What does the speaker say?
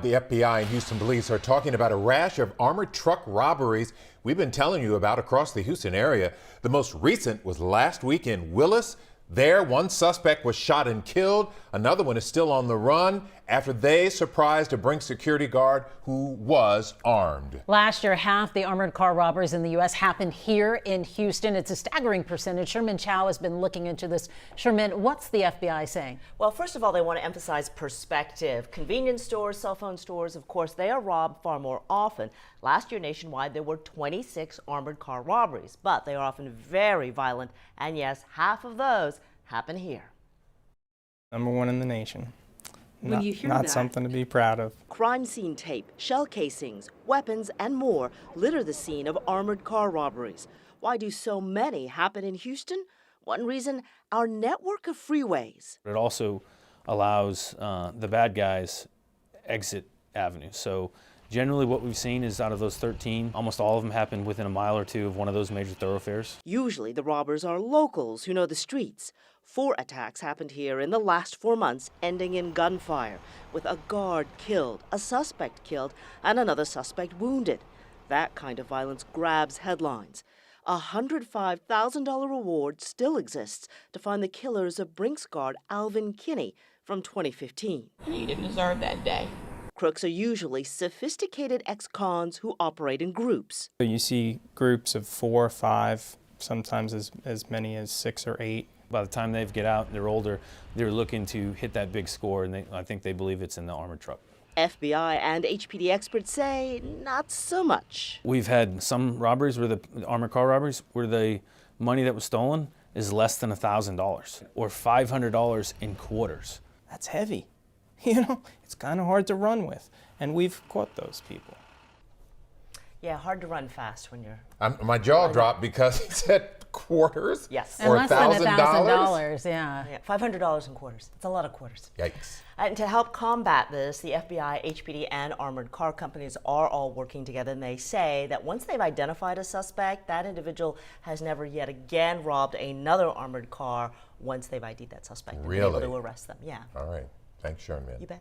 The FBI and Houston police are talking about a rash of armored truck robberies we've been telling you about across the Houston area. The most recent was last week in Willis. There, one suspect was shot and killed. Another one is still on the run after they surprised a Brink security guard who was armed. Last year, half the armored car robberies in the U.S. happened here in Houston. It's a staggering percentage. Sherman Chow has been looking into this. Sherman, what's the FBI saying? Well, first of all, they want to emphasize perspective. Convenience stores, cell phone stores, of course, they are robbed far more often. Last year, nationwide, there were 26 armored car robberies, but they are often very violent. And yes, half of those happen here. #1 in the nation. When you hear not that, something to be proud of. Crime scene tape, shell casings, weapons, and more litter the scene of armored car robberies. Why do so many happen in Houston? One reason, our network of freeways. It also allows the bad guys exit avenues. So generally what we've seen is out of those 13, almost all of them happen within a mile or two of one of those major thoroughfares. Usually the robbers are locals who know the streets. 4 attacks happened here in the last 4 months, ending in gunfire, with a guard killed, a suspect killed, and another suspect wounded. That kind of violence grabs headlines. A $105,000 reward still exists to find the killers of Brink's guard Alvin Kinney from 2015. he didn't deserve that day. Crooks are usually sophisticated ex-cons who operate in groups. So you see groups of 4 or 5, sometimes as many as 6 or 8. By the time they get out, they're older, they're looking to hit that big score, and I think they believe it's in the armored truck. FBI and HPD experts say not so much. We've had some robberies, where the armored car robberies, where the money that was stolen is less than $1,000 or $500 in quarters. That's heavy. You know, it's kind of hard to run with, and we've caught those people. Yeah, hard to run fast when you're... My jaw dropped because he said quarters. Yes. And Or less than $1,000. $1,000, yeah. $500 in quarters. It's a lot of quarters. Yikes. And to help combat this, the FBI, HPD, and armored car companies are all working together, and they say that once they've identified a suspect, that individual has never yet again robbed another armored car once they've ID'd that suspect. And been able Really? to arrest them. Yeah. All right. Thanks, Sherman. You bet.